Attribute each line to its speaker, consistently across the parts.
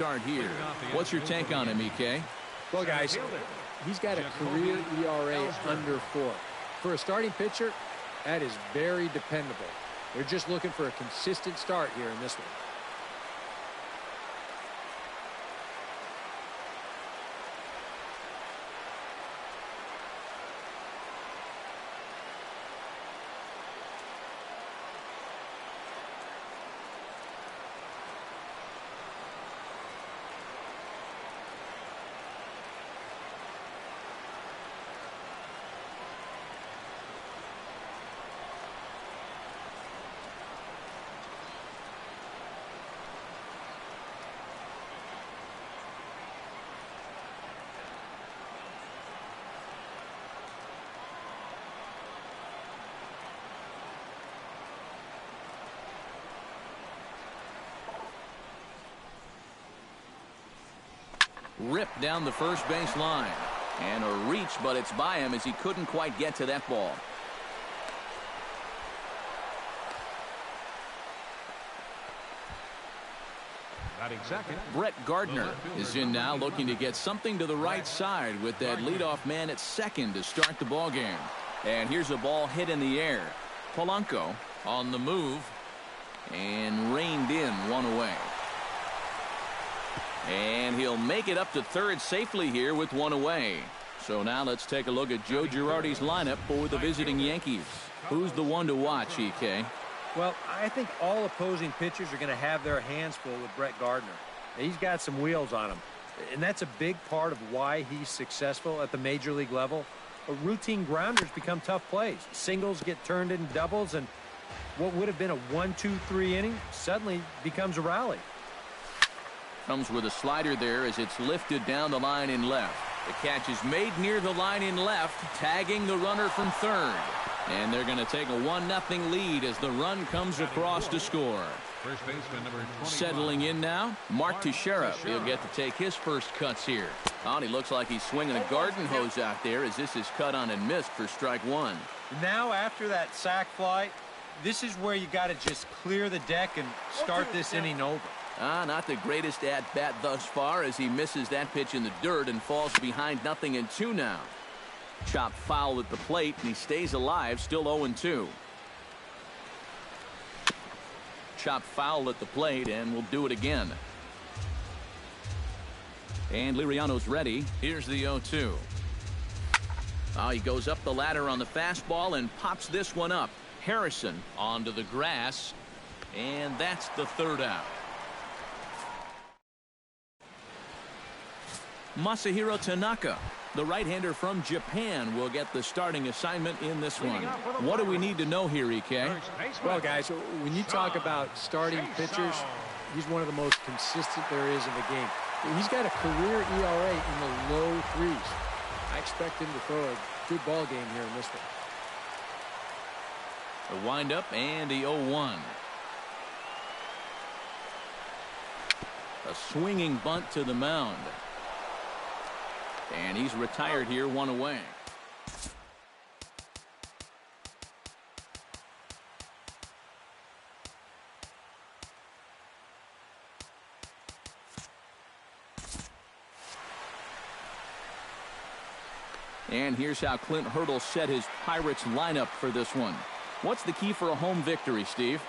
Speaker 1: start here. What's your take on him, EK?
Speaker 2: Well, guys, he's got a career ERA under 4. For a starting pitcher, that is very dependable. They're just looking for a consistent start here in this one.
Speaker 1: Ripped down the first base line. And a reach, but it's by him as he couldn't quite get to that ball. Brett Gardner is in now, looking to get something to the right side with that leadoff man at second to start the ball game. And here's a ball hit in the air. Polanco on the move and reined in, one away. And he'll make it up to third safely here with one away. So now let's take a look at Joe Girardi's lineup for the visiting Yankees. Who's the one to watch, EK?
Speaker 2: Well, I think all opposing pitchers are going to have their hands full with Brett Gardner. He's got some wheels on him, and that's a big part of why he's successful at the major league level. Routine grounders become tough plays. Singles get turned into doubles, and what would have been a 1-2-3 inning suddenly becomes a rally.
Speaker 1: Comes with a slider there as it's lifted down the line in left. The catch is made near the line in left, tagging the runner from third. And they're going to take a 1-0 lead as the run comes across to score.
Speaker 3: First baseman number 21.
Speaker 1: Settling in now, Mark Teixeira. He'll get to take his first cuts here. Oh, he looks like he's swinging a garden hose out there as this is cut on and missed for strike one.
Speaker 2: Now after that sac fly, this is where you got to just clear the deck and start this inning over.
Speaker 1: Not the greatest at-bat thus far as he misses that pitch in the dirt and falls behind 0-2 now. Chopped foul at the plate, and he stays alive, still 0-2. Chopped foul at the plate, and we'll do it again. And Liriano's ready. Here's the 0-2. He goes up the ladder on the fastball and pops this one up. Harrison onto the grass, and that's the third out. Masahiro Tanaka, the right-hander from Japan, will get the starting assignment in this one. What do we need to know here, EK?
Speaker 2: Well, guys, when you talk about starting pitchers, he's one of the most consistent there is in the game. He's got a career ERA in the low 3s. I expect him to throw a good ball game here in this one.
Speaker 1: The windup and the 0-1. A swinging bunt to the mound. And he's retired here, one away. And here's how Clint Hurdle set his Pirates lineup for this one. What's the key for a home victory, Steve?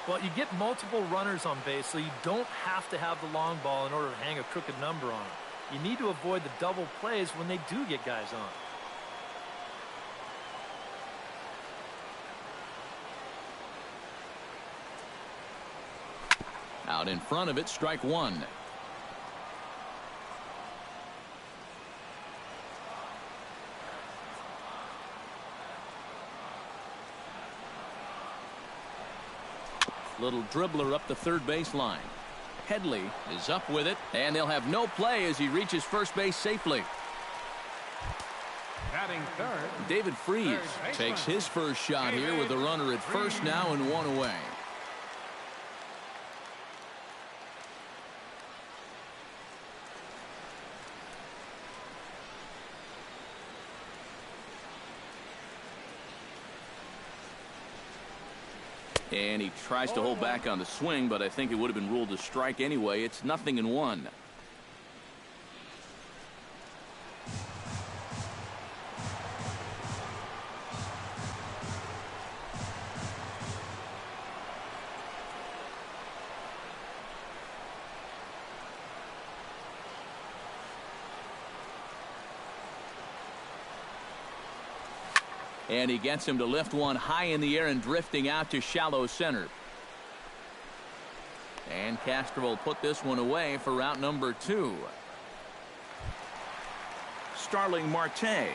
Speaker 4: Well, you get multiple runners on base, so you don't have to have the long ball in order to hang a crooked number on them. You need to avoid the double plays when they do get guys on.
Speaker 1: Out in front of it, strike one. Little dribbler up the third baseline. Headley is up with it, and they'll have no play as he reaches first base safely.
Speaker 3: Batting third,
Speaker 1: David Freese takes his first shot here with the runner at first now and one away. And he tries to hold back on the swing, but I think it would have been ruled a strike anyway. It's 0-1. And he gets him to lift one high in the air and drifting out to shallow center. And Castro will put this one away for route number 2. Starling Marte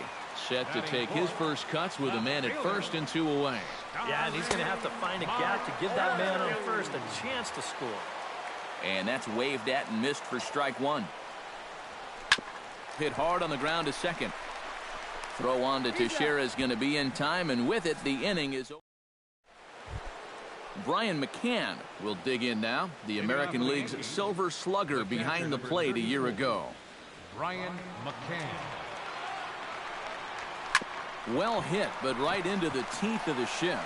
Speaker 1: set to take his first cuts with a man at first and 2 away.
Speaker 4: Yeah, and he's going to have to find a gap to give that man on first a chance to score.
Speaker 1: And that's waved at and missed for strike 1. Hit hard on the ground to second. Throw on to Teixeira is going to be in time, and with it, the inning is over. Brian McCann will dig in now, the American League's Silver Slugger behind the plate a year ago.
Speaker 3: Brian McCann.
Speaker 1: Well hit, but right into the teeth of the shift.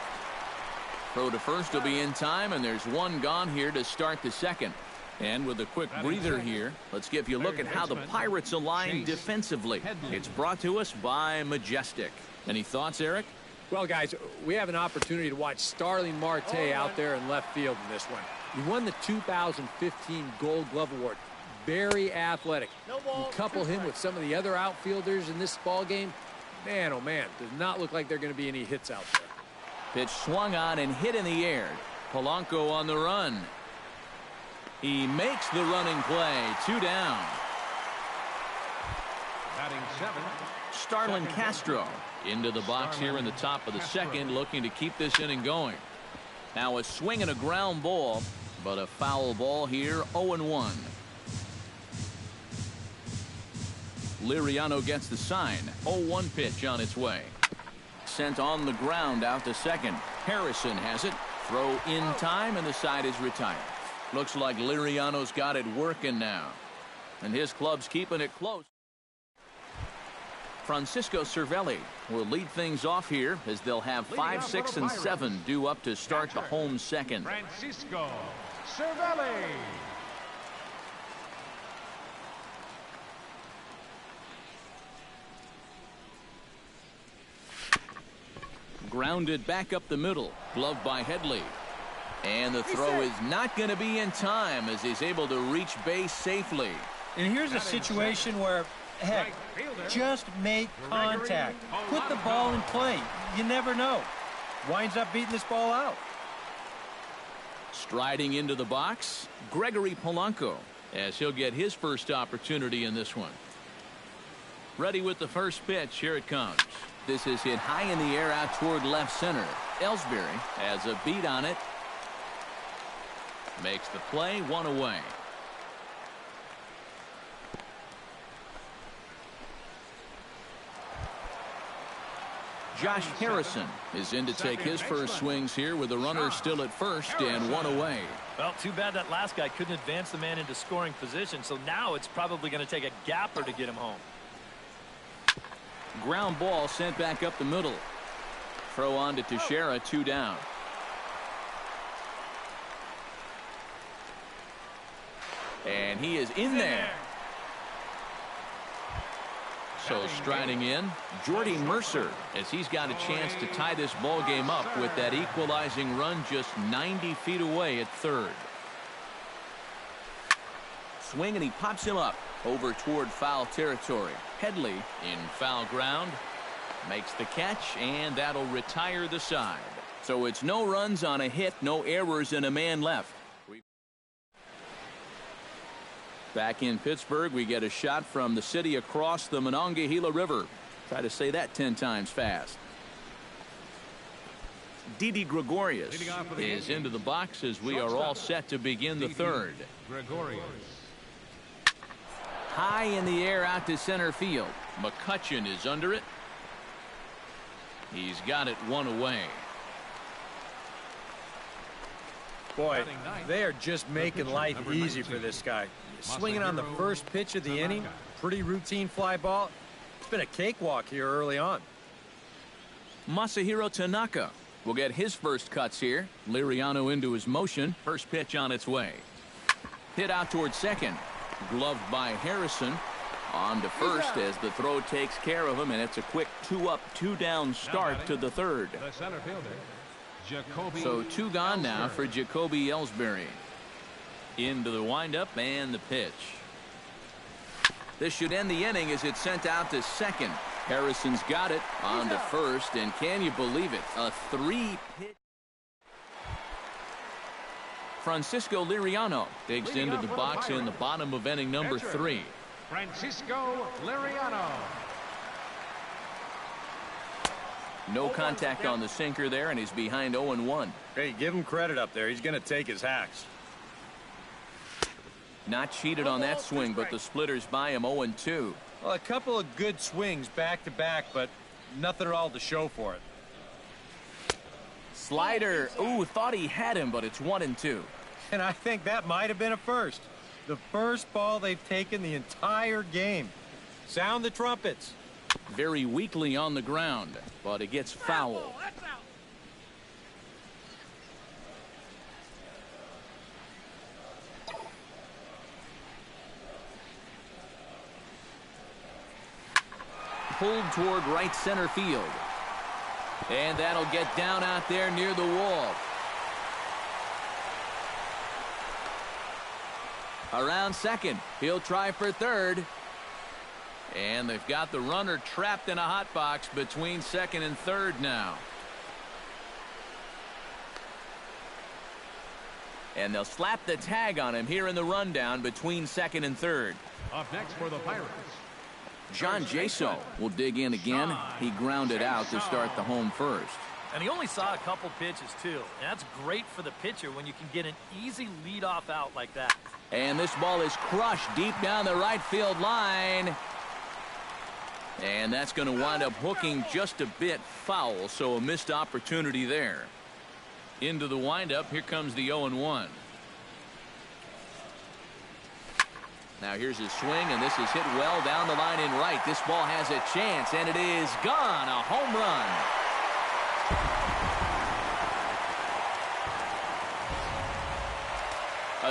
Speaker 1: Throw to first will be in time, and there's one gone here to start the second. And with a quick breather here, let's give you a look at how the Pirates align defensively. It's brought to us by Majestic. Any thoughts, Eric?
Speaker 2: Well, guys, we have an opportunity to watch Starling Marte out there in left field in this one. He won the 2015 Gold Glove Award. Very athletic. You couple him with some of the other outfielders in this ball game, man, oh man, does not look like there are going to be any hits out there.
Speaker 1: Pitch swung on and hit in the air. Polanco on the run. He makes the running play. 2 down.
Speaker 3: Batting 7.
Speaker 1: Starlin Castro into the box here in the top of the second, looking to keep this inning going. Now a swing and a ground ball, but a foul ball here. 0-1. Liriano gets the sign. 0-1 pitch on its way. Sent on the ground out to second. Harrison has it. Throw in time, and the side is retired. Looks like Liriano's got it working now. And his club's keeping it close. Francisco Cervelli will lead things off here as they'll have 5, 6, and 7 due up to start the home second.
Speaker 3: Francisco Cervelli.
Speaker 1: Grounded back up the middle. Gloved by Headley. And the throw is not going to be in time as he's able to reach base safely.
Speaker 5: And here's a situation where, heck, just make contact. Put the ball in play. You never know. Winds up beating this ball out.
Speaker 1: Striding into the box, Gregory Polanco, as he'll get his first opportunity in this one. Ready with the first pitch. Here it comes. This is hit high in the air out toward left center. Ellsbury has a beat on it. Makes the play. 1 away. Josh Harrison is in to take his first swings here with the runner still at first and 1 away.
Speaker 4: Well, too bad that last guy couldn't advance the man into scoring position, so now it's probably going to take a gapper to get him home.
Speaker 1: Ground ball sent back up the middle. Throw on to Teixeira. 2 down. And he is in there. So striding in, Jordy Mercer, as he's got a chance to tie this ball game up with that equalizing run just 90 feet away at third. Swing, and he pops him up over toward foul territory. Headley in foul ground makes the catch, and that'll retire the side. So it's no runs on a hit, no errors, and a man left. Back in Pittsburgh, we get a shot from the city across the Monongahela River. Try to say that 10 times fast. Didi Gregorius is into the box as we are all set to begin the third.
Speaker 3: Gregorius.
Speaker 1: High in the air out to center field. McCutchen is under it. He's got it 1 away.
Speaker 2: Boy, they are just making life easy for this guy. Swinging on the first pitch of the inning, pretty routine fly ball. It's been a cakewalk here early on.
Speaker 1: Masahiro Tanaka will get his first cuts here. Liriano into his motion. First pitch on its way. Hit out towards second. Gloved by Harrison. On to first as the throw takes care of him, and it's a quick 2-up, 2-down start to the third.
Speaker 3: The center fielder, Jacoby.
Speaker 1: So 2 gone now for Jacoby Ellsbury. Into the windup and the pitch. This should end the inning as it's sent out to second. Harrison's got it on to first, and can you believe it? A 3-hit. Francisco Liriano digs into the box in the bottom of inning number 3.
Speaker 3: Francisco Liriano.
Speaker 1: No contact on the sinker there, and he's behind 0-1.
Speaker 2: Hey, give him credit up there. He's going to take his hacks.
Speaker 1: Not cheated on that swing, but the splitters by him 0-2.
Speaker 2: Well, a couple of good swings back-to-back, but nothing at all to show for it.
Speaker 1: Slider. Ooh, thought he had him, but it's 1-2.
Speaker 2: And I think that might have been a first. The first ball they've taken the entire game. Sound the trumpets.
Speaker 1: Very weakly on the ground, but it gets foul. Pulled toward right center field. And that'll get down out there near the wall. Around second. He'll try for third. And they've got the runner trapped in a hot box between second and third now. And they'll slap the tag on him here in the rundown between second and third.
Speaker 3: Up next for the Pirates,
Speaker 1: John Jaso will dig in again. He grounded out to start the home first.
Speaker 4: And he only saw a couple pitches, too. And that's great for the pitcher when you can get an easy leadoff out like that.
Speaker 1: And this ball is crushed deep down the right field line. And that's going to wind up hooking just a bit foul, so a missed opportunity there. Into the windup, here comes the 0-1. Now here's his swing, and this is hit well down the line in right. This ball has a chance, and it is gone. A home run.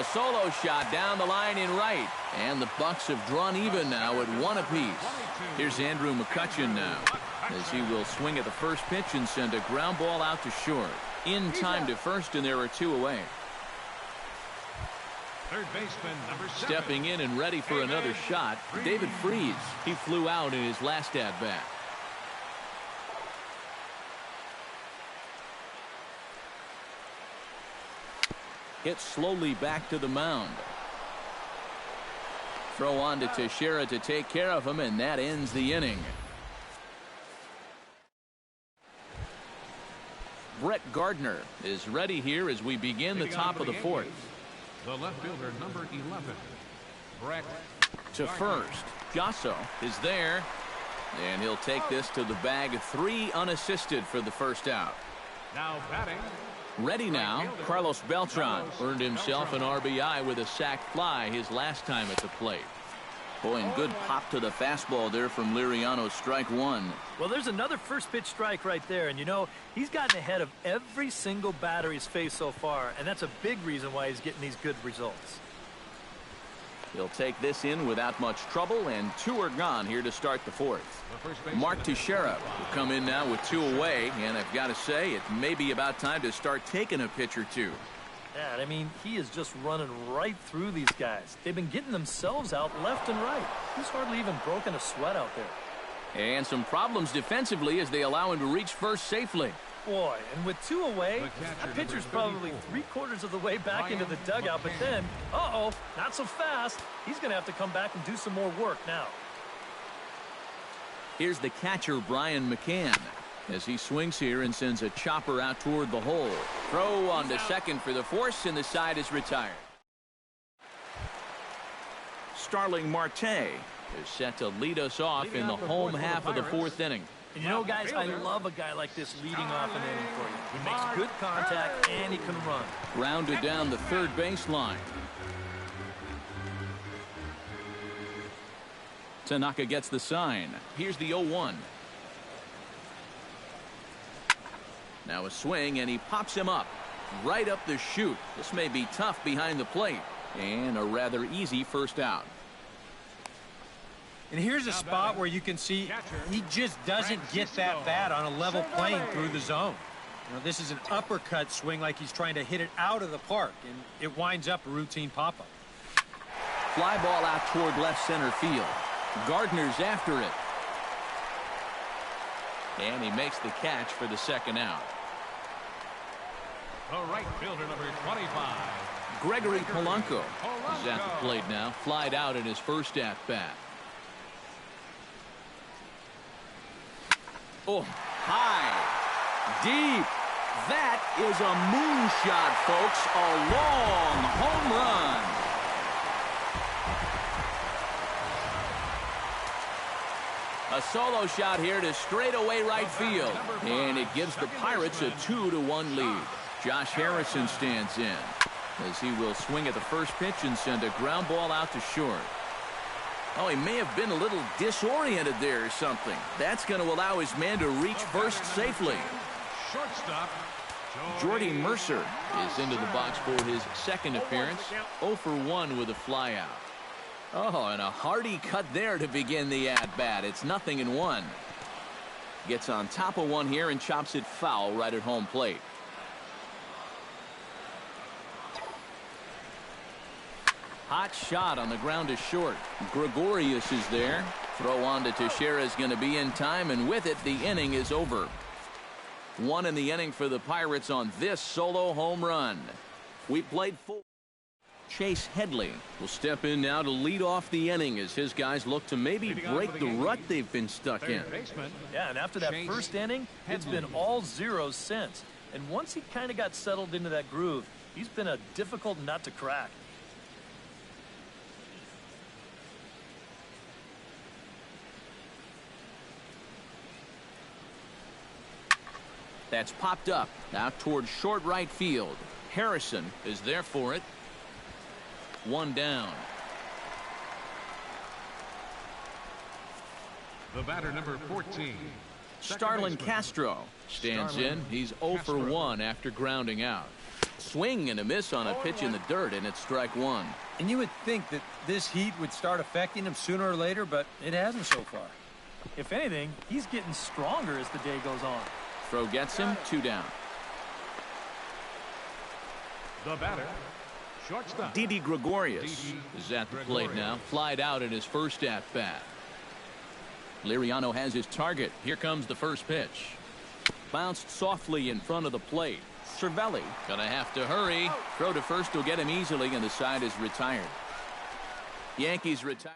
Speaker 1: A solo shot down the line in right. And the Bucks have drawn even now at 1 apiece. Here's Andrew McCutchen now, as he will swing at the first pitch and send a ground ball out to short. In time to first, and there are 2 away.
Speaker 3: third baseman, number 7.
Speaker 1: Stepping in and ready for another shot, David Freese. He flew out in his last at-bat. Hit slowly back to the mound. Throw on to Teixeira to take care of him, and that ends the inning. Brett Gardner is ready here as we begin the top of the fourth.
Speaker 3: The left fielder, number 11, Brett.
Speaker 1: To first, Jaso is there, and he'll take this to the bag. 3 unassisted for the first out.
Speaker 3: Now batting.
Speaker 1: Ready now, Carlos Beltran earned himself an RBI with a sac fly his last time at the plate. Boy, and good pop to the fastball there from Liriano's strike 1.
Speaker 4: Well, there's another first pitch strike right there, and you know, he's gotten ahead of every single batter he's faced so far, and that's a big reason why he's getting these good results.
Speaker 1: He'll take this in without much trouble, and 2 are gone here to start the fourth. Mark Teixeira will come in now with 2 away, and I've got to say, it may be about time to start taking a pitch or 2.
Speaker 4: Yeah, I mean, he is just running right through these guys. They've been getting themselves out left and right. He's hardly even broken a sweat out there.
Speaker 1: And some problems defensively as they allow him to reach first safely.
Speaker 4: Boy, and with 2 away, that pitcher's probably 3/4 of the way back into the dugout, but then, not so fast. He's going to have to come back and do some more work now.
Speaker 1: Here's the catcher, Brian McCann, as he swings here and sends a chopper out toward the hole. Throw on to second for the force, and the side is retired. Starling Marte is set to lead us off in the home half of the 4th inning.
Speaker 4: And you know, guys, I love a guy like this leading off an inning for you. He makes good contact, and he can run.
Speaker 1: Grounded down the third baseline. Tanaka gets the sign. Here's the 0-1. Now a swing, and he pops him up. Right up the chute. This may be tough behind the plate. And a rather easy first out.
Speaker 2: And here's a spot where you can see he just doesn't get that bat on a level plane through the zone. You know, this is an uppercut swing like he's trying to hit it out of the park, and it winds up a routine pop-up.
Speaker 1: Fly ball out toward left center field. Gardner's after it. And he makes the catch for the second out.
Speaker 3: The right fielder, number 25.
Speaker 1: Gregory Polanco is at the plate now. Flied out in his first at-bat. Oh, high, deep. That is a moonshot, folks. A long home run. A solo shot here to straightaway right field. And it gives the Pirates a 2-1 lead. Josh Harrison stands in as he will swing at the first pitch and send a ground ball out to short. Oh, he may have been a little disoriented there or something. That's going to allow his man to reach first safely.
Speaker 3: Shortstop,
Speaker 1: Jordy Mercer is into the box for his second appearance. 0 for 1 with a flyout. Oh, and a hearty cut there to begin the at-bat. It's 0-1. Gets on top of one here and chops it foul right at home plate. Hot shot on the ground to short. Gregorius is there. Throw on to Teixeira is going to be in time, and with it, the inning is over. 1 in the inning for the Pirates on this solo home run. We played 4. Chase Headley will step in now to lead off the inning as his guys look to maybe break the rut they've been stuck in.
Speaker 4: Yeah, and after that first inning, it's been all zeros since. And once he kind of got settled into that groove, he's been a difficult nut to crack.
Speaker 1: That's popped up out towards short right field. Harrison is there for it. 1 down.
Speaker 3: The batter, number 14.
Speaker 1: Starlin Castro stands in. He's 0 for 1 after grounding out. Swing and a miss on a pitch in the dirt, and it's strike 1.
Speaker 2: And you would think that this heat would start affecting him sooner or later, but it hasn't so far.
Speaker 4: If anything, he's getting stronger as the day goes on.
Speaker 1: Throw gets him. 2 down.
Speaker 3: The batter, shortstop.
Speaker 1: Didi Gregorius is at the plate now. Flied out in his first at-bat. Liriano has his target. Here comes the first pitch. Bounced softly in front of the plate. Cervelli gonna have to hurry. Throw to first will get him easily, and the side is retired. Yankees retire.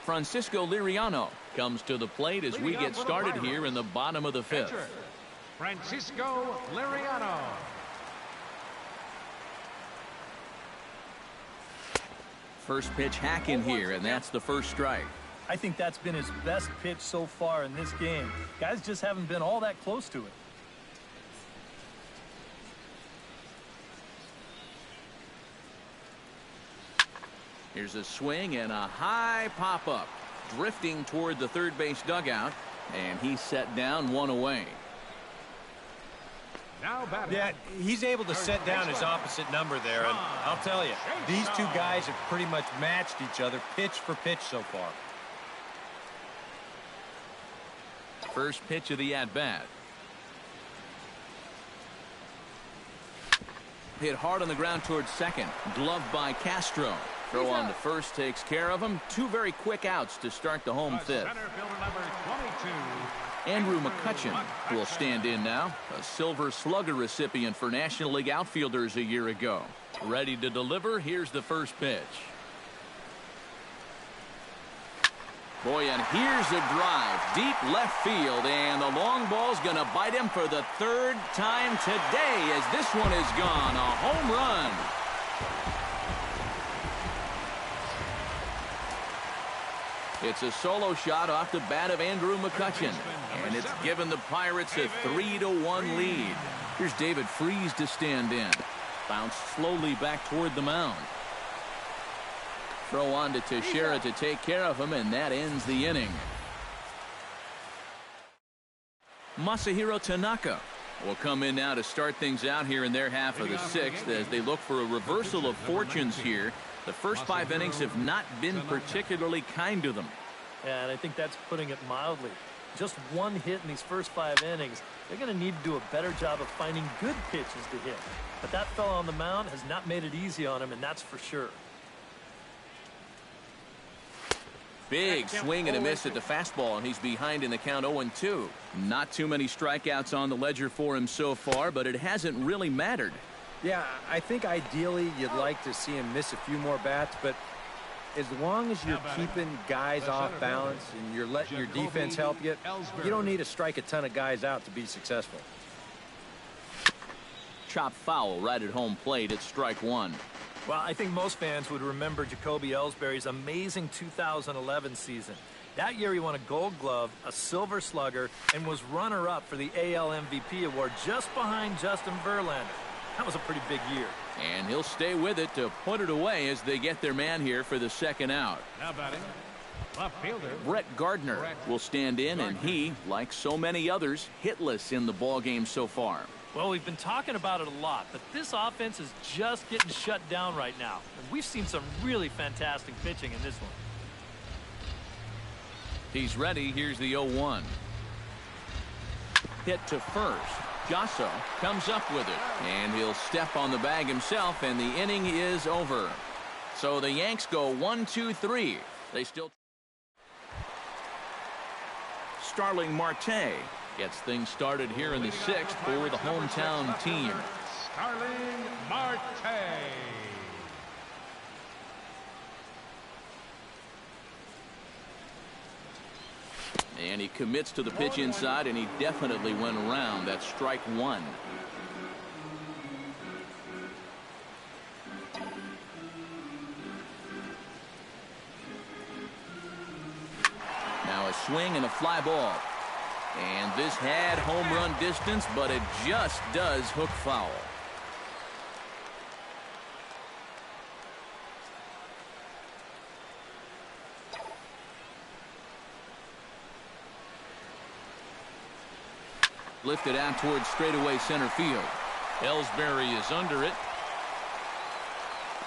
Speaker 1: Francisco Liriano comes to the plate as we get started here in the bottom of the 5th.
Speaker 3: Francisco Liriano.
Speaker 1: First pitch hack in here, and that's the first strike.
Speaker 4: I think that's been his best pitch so far in this game. Guys just haven't been all that close to it.
Speaker 1: Here's a swing and a high pop-up. Drifting toward the third base dugout, and he's set down 1 away.
Speaker 2: Yeah, he's able to set down his opposite number there, and I'll tell you, these two guys have pretty much matched each other pitch for pitch so far.
Speaker 1: First pitch of the at-bat. Hit hard on the ground towards second. Gloved by Castro. Throw on to first takes care of him. 2 very quick outs to start the home 5th. Andrew McCutchen will stand in now. A Silver Slugger recipient for National League outfielders a year ago. Ready to deliver. Here's the first pitch. Boy, and here's a drive. Deep left field, and the long ball's going to bite him for the 3rd time today as this one is gone. A home run. It's a solo shot off the bat of Andrew McCutchen, and it's given the Pirates a 3-1 lead. Here's David Freese to stand in. Bounced slowly back toward the mound. Throw on to Teixeira to take care of him, and that ends the inning. Masahiro Tanaka will come in now to start things out here in their half of the 6th as they look for a reversal of fortunes here. The first 5 innings have not been particularly kind to them.
Speaker 4: Yeah, and I think that's putting it mildly. Just 1 hit in these first 5 innings. They're going to need to do a better job of finding good pitches to hit. But that fellow on the mound has not made it easy on him, and that's for sure.
Speaker 1: Big swing and a miss at the fastball, and he's behind in the count 0-2. Not too many strikeouts on the ledger for him so far, but it hasn't really mattered.
Speaker 2: Yeah, I think ideally you'd like to see him miss a few more bats, but as long as you're keeping guys off balance and you're letting your defense help you, you don't need to strike a ton of guys out to be successful.
Speaker 1: Chop foul right at home plate at strike one.
Speaker 4: Well, I think most fans would remember Jacoby Ellsbury's amazing 2011 season. That year he won a Gold Glove, a Silver Slugger, and was runner-up for the AL MVP award just behind Justin Verlander. That was a pretty big year.
Speaker 1: And he'll stay with it to put it away as they get their man here for the second out.
Speaker 3: Now batting, left fielder
Speaker 1: Brett Gardner will stand in, and he, like so many others, hitless in the ballgame so far.
Speaker 4: Well, we've been talking about it a lot, but this offense is just getting shut down right now. And we've seen some really fantastic pitching in this one.
Speaker 1: He's ready. Here's the 0-1. Hit to first. Gasso comes up with it, and he'll step on the bag himself, and the inning is over. So the Yanks go 1-2-3. They still... Starling Marte gets things started here in the sixth for the hometown team.
Speaker 3: Starling Marte.
Speaker 1: And he commits to the pitch inside, and he definitely went around. That's strike one. Now a swing and a fly ball. And this had home run distance, but it just does hook foul. Lifted out towards straightaway center field. Ellsbury is under it.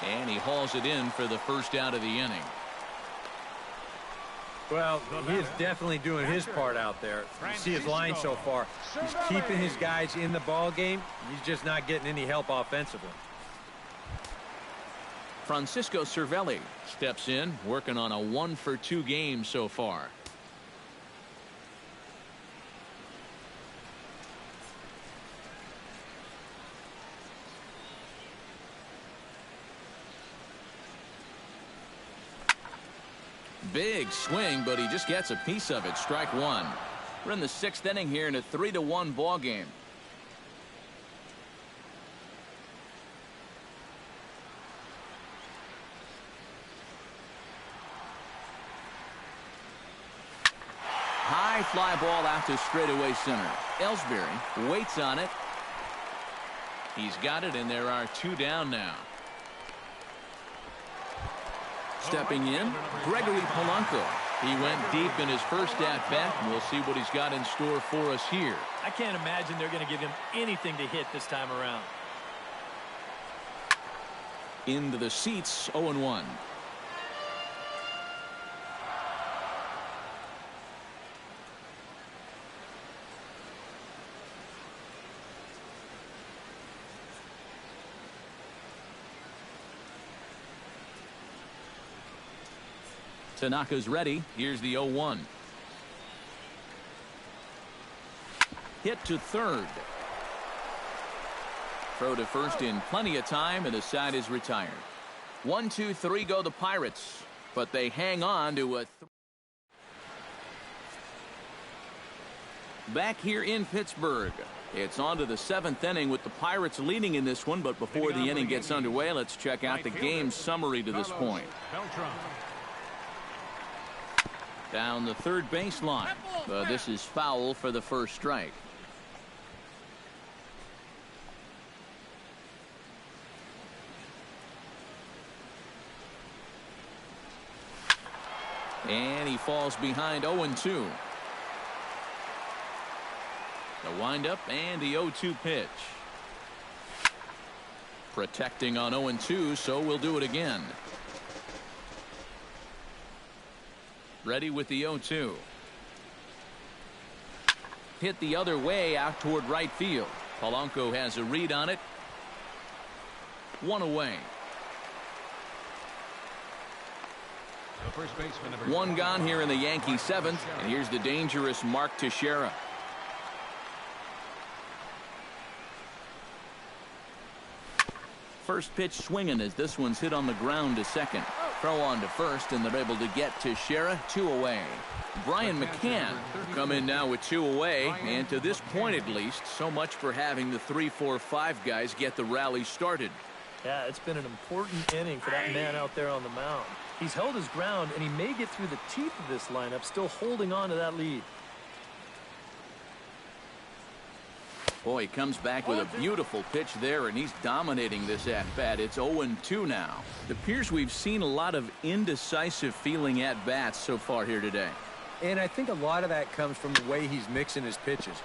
Speaker 1: And he hauls it in for the first out of the inning.
Speaker 2: Well, he is definitely doing his part out there. You see his line so far. He's keeping his guys in the ball game. He's just not getting any help offensively.
Speaker 1: Francisco Cervelli steps in, working on a 1-for-2 game so far. Big swing, but he just gets a piece of it. Strike one. We're in the sixth inning here in a 3-1 ball game. High fly ball out to straightaway center. Ellsbury waits on it. He's got it, and there are two down now. Stepping in, Gregory Polanco. He went deep in his first at-bat, and we'll see what he's got in store for us here.
Speaker 4: I can't imagine they're going to give him anything to hit this time around.
Speaker 1: Into the seats, 0-1. Tanaka's ready. Here's the 0-1. Hit to third. Throw to first in plenty of time, and the side is retired. 1-2-3 go the Pirates, but they hang on to a... Back here in Pittsburgh. It's on to the seventh inning with the Pirates leading in this one, but before the inning gets underway, let's check out the game summary to this point. Down the third baseline. This is foul for the first strike. And he falls behind 0-2. The windup and the 0-2 pitch. Protecting on 0-2, so we'll do it again. Ready with the 0-2. Hit the other way out toward right field. Polanco has a read on it. One away.
Speaker 3: The first baseman, number
Speaker 1: One gone here in the Yankee seventh, and here's the dangerous Mark Teixeira. First pitch swinging as this one's hit on the ground to second. Throw on to first, and they're able to get Teixeira 2 away. Brian McCann come in now with 2 away, and to this point at least, so much for having the 3, 4, 5 guys get the rally started.
Speaker 4: Yeah, it's been an important inning for that man out there on the mound. He's held his ground, and he may get through the teeth of this lineup, still holding on to that lead.
Speaker 1: Boy, he comes back with a beautiful pitch there, and he's dominating this at-bat. It's 0-2 now. It appears we've seen a lot of indecisive feeling at-bats so far here today.
Speaker 2: And I think a lot of that comes from the way he's mixing his pitches.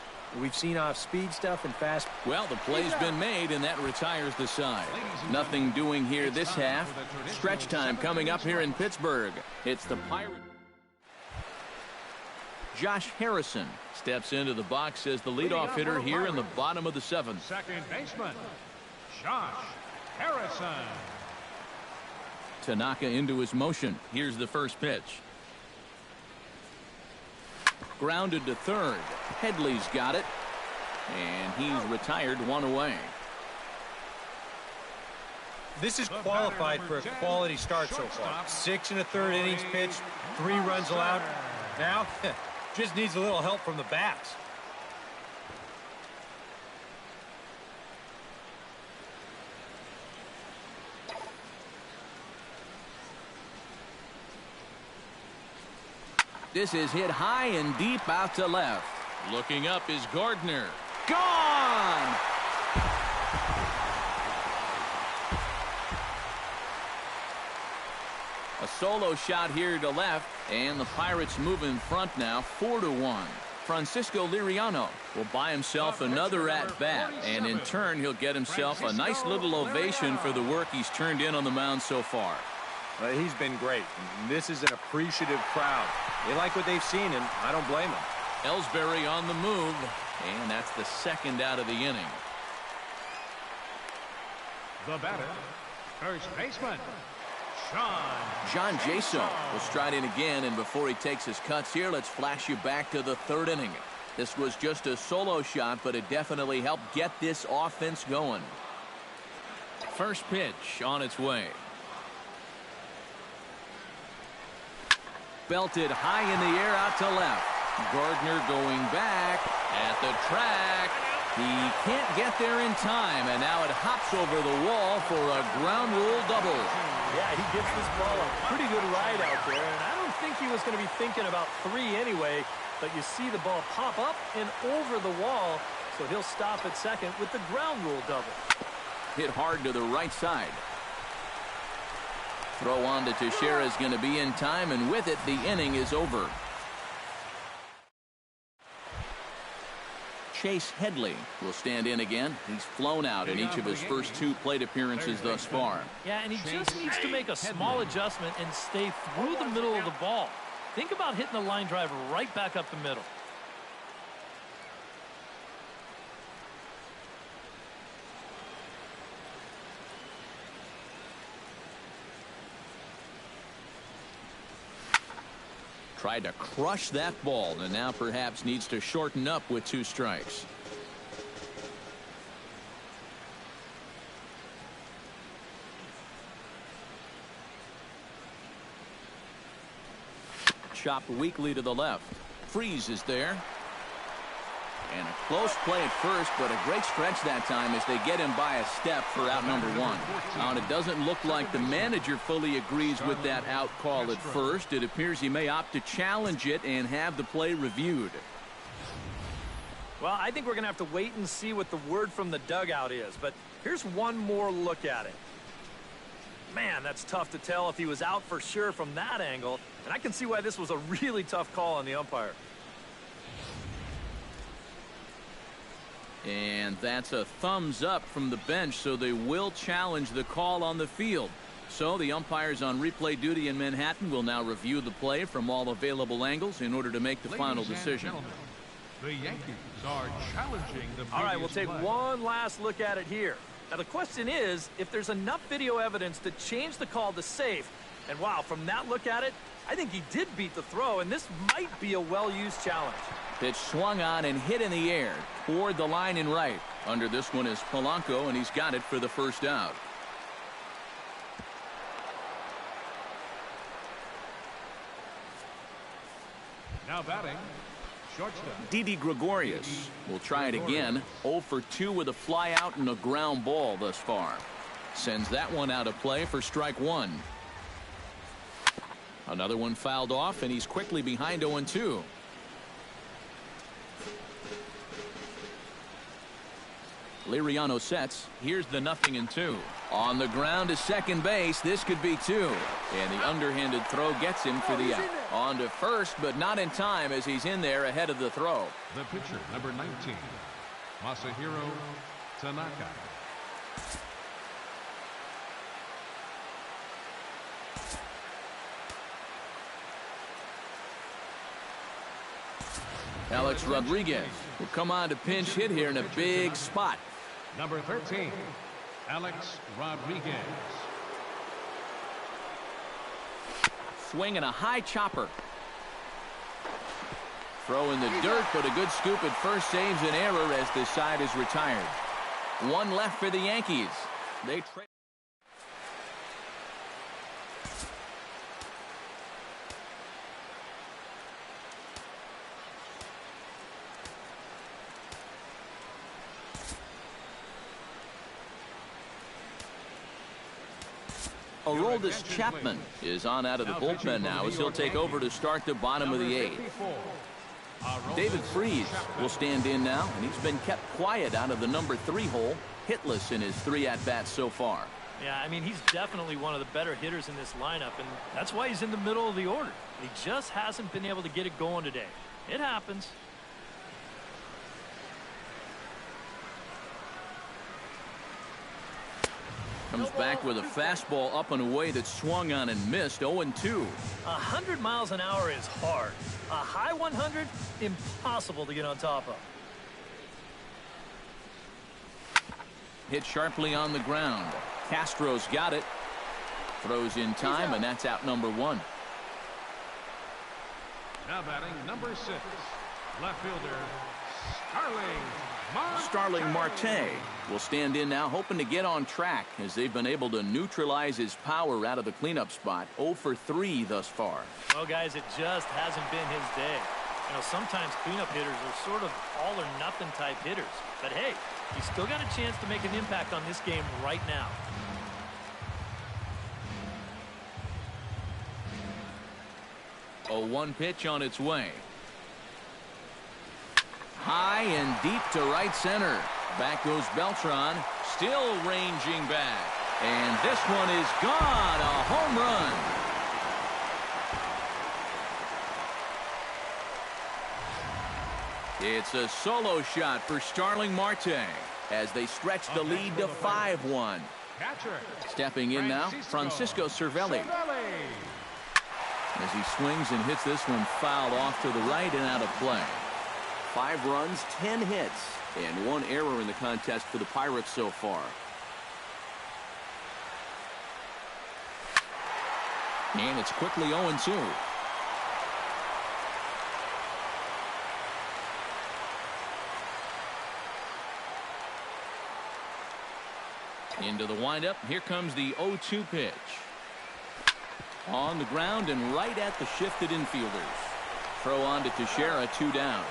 Speaker 2: We've seen off-speed stuff and fast.
Speaker 1: Well, the play's been made, and that retires the side. Nothing doing here this half. Stretch time coming up here in Pittsburgh. It's the Pirates. Josh Harrison steps into the box as the leadoff hitter here in the bottom of the seventh.
Speaker 3: second baseman, Josh Harrison.
Speaker 1: Tanaka into his motion. Here's the first pitch. Grounded to third. Headley's got it. And he's retired 1 away.
Speaker 2: This is qualified for a quality start so far. 6 1/3 innings pitched, 3 runs allowed. Now, just needs a little help from the bats.
Speaker 1: This is hit high and deep out to left. Looking up is Gardner. Gone! A solo shot here to left, and the Pirates move in front now 4-1. Francisco Liriano will buy himself another at-bat, and in turn he'll get himself a nice little ovation for the work he's turned in on the mound so far.
Speaker 2: He's been great. This is an appreciative crowd. They like what they've seen, and I don't blame them.
Speaker 1: Ellsbury on the move, and that's the second out of the inning.
Speaker 3: The batter, first baseman,
Speaker 1: John Jaso will stride in again, and before he takes his cuts here, let's flash you back to the third inning. This was just a solo shot, but it definitely helped get this offense going. First pitch on its way. Belted high in the air out to left. Gardner going back at the track. He can't get there in time, and now it hops over the wall for a ground rule double.
Speaker 4: Yeah, he gives this ball a pretty good ride out there, and I don't think he was going to be thinking about 3 anyway, but you see the ball pop up and over the wall, so he'll stop at second with the ground rule double.
Speaker 1: Hit hard to the right side. Throw on to Teixeira is going to be in time, and with it, the inning is over. Chase Headley will stand in again. He's flown out in each of his first 2 plate appearances thus far.
Speaker 4: Yeah, and he just needs to make a small adjustment and stay through the middle of the ball. Think about hitting the line drive right back up the middle.
Speaker 1: Tried to crush that ball, and now perhaps needs to shorten up with 2 strikes. Chopped weakly to the left. Freeze is there. And a close play at first, but a great stretch that time as they get him by a step for out number 1. Now, and it doesn't look like the manager fully agrees with that out call at first. It appears he may opt to challenge it and have the play reviewed.
Speaker 4: Well, I think we're going to have to wait and see what the word from the dugout is, but here's one more look at it. Man, that's tough to tell if he was out for sure from that angle, and I can see why this was a really tough call on the umpire.
Speaker 1: And that's a thumbs up from the bench, so they will challenge the call on the field. So the umpires on replay duty in Manhattan will now review the play from all available angles in order to make the final decision.
Speaker 3: The Yankees are challenging the
Speaker 4: All right, we'll take
Speaker 3: play.
Speaker 4: one last look at it here. Now, the question is, if there's enough video evidence to change the call to safe, and wow, from that look at it, I think he did beat the throw, and this might be a well-used challenge.
Speaker 1: Pitch swung on and hit in the air toward the line and right. Under this one is Polanco, and he's got it for the first out.
Speaker 3: Now batting, shortstop.
Speaker 1: Didi Gregorius will try it again. 0 for 2 with a fly out and a ground ball thus far. Sends that one out of play for strike one. Another one fouled off, and he's quickly behind 0-2. Liriano sets. Here's the 0-2. On the ground to second base. This could be 2. And the underhanded throw gets him for the out. On to first, but not in time as he's in there ahead of the throw.
Speaker 3: The pitcher, number 19, Masahiro Tanaka.
Speaker 1: Alex Rodriguez will come on to pinch hit here in a big spot.
Speaker 3: Number 13, Alex Rodriguez.
Speaker 1: Swinging a high chopper. Throw in the dirt, but a good scoop at first saves an error as this side is retired. One left for the Yankees. They trade. Aroldis Chapman is on out of the bullpen now as he'll take over to start the bottom of the 8th. David Freese will stand in now, and he's been kept quiet out of the number 3 hole, hitless in his 3 at-bats so far.
Speaker 4: Yeah, I mean, he's definitely one of the better hitters in this lineup, and that's why he's in the middle of the order. He just hasn't been able to get it going today. It happens.
Speaker 1: Comes back with a fastball up and away that swung on and missed. 0-2.
Speaker 4: 100 miles an hour is hard. A high 100, impossible to get on top of.
Speaker 1: Hit sharply on the ground. Castro's got it. Throws in time, and that's out number 1.
Speaker 3: Now batting, number 6, left fielder,
Speaker 1: Starling Marte will stand in now, hoping to get on track as they've been able to neutralize his power out of the cleanup spot. 0 for 3 thus far.
Speaker 4: Well, guys, it just hasn't been his day. You know, sometimes cleanup hitters are sort of all or nothing type hitters. But hey, he's still got a chance to make an impact on this game right now.
Speaker 1: A 1 pitch on its way. High and deep to right center. Back goes Beltran, still ranging back. And this one is gone. A home run. It's a solo shot for Starling Marte as they stretch the lead to 5-1. Stepping in now, Francisco Cervelli. As he swings and hits this one foul off to the right and out of play. 5 runs, 10 hits, and 1 error in the contest for the Pirates so far. And it's quickly 0-2. Into the windup. Here comes the 0-2 pitch. On the ground and right at the shifted infielders. Throw on to Teixeira, 2 down.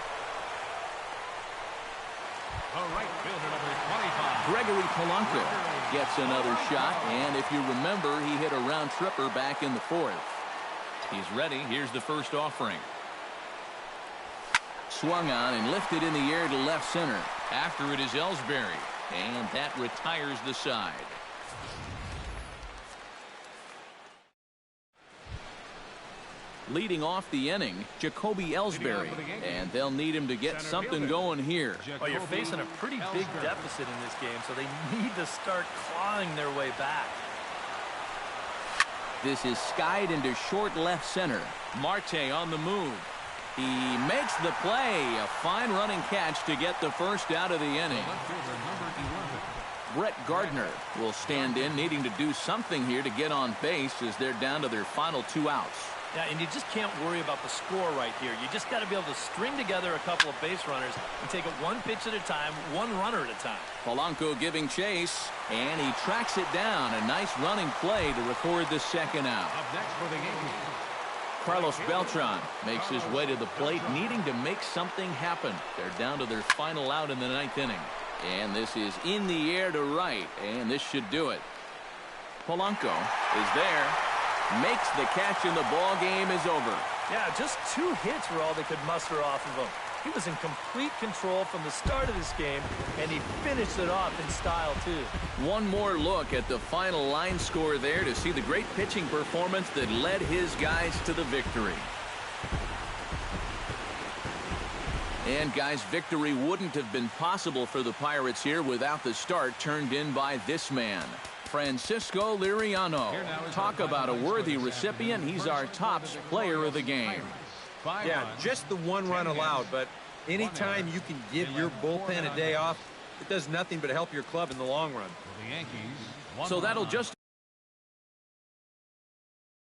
Speaker 3: Right fielder, number 25.
Speaker 1: Gregory Polanco gets another shot, and if you remember, he hit a round tripper back in the 4th. He's ready. Here's the first offering. Swung on and lifted in the air to left center. After it is Ellsbury, and that retires the side. Leading off the inning, Jacoby Ellsbury, and they'll need him to get something going here.
Speaker 4: Well, you're facing a pretty big deficit in this game, so they need to start clawing their way back.
Speaker 1: This is skied into short left center. Marte on the move. He makes the play. A fine running catch to get the first out of the inning. Brett Gardner will stand in, needing to do something here to get on base as they're down to their final 2 outs.
Speaker 4: Yeah, and you just can't worry about the score right here. You just got to be able to string together a couple of base runners and take it one pitch at a time, one runner at a time.
Speaker 1: Polanco giving chase, and he tracks it down. A nice running play to record the second out.
Speaker 3: Up next for the Yankees.
Speaker 1: Carlos Beltran makes his way to the plate, needing to make something happen. They're down to their final out in the 9th inning. And this is in the air to right, and this should do it. Polanco is there, makes the catch, and the ball game is over.
Speaker 4: Yeah, just 2 hits were all they could muster off of him. He was in complete control from the start of this game, and he finished it off in style, too.
Speaker 1: One more look at the final line score there to see the great pitching performance that led his guys to the victory. And, guys, victory wouldn't have been possible for the Pirates here without the start turned in by this man, Francisco Liriano. Talk about a worthy recipient. He's our top player of the game.
Speaker 2: Yeah, just the 1 run allowed, but anytime you can give your bullpen a day off, it does nothing but help your club in the long run.
Speaker 3: For the Yankees,
Speaker 1: So that'll just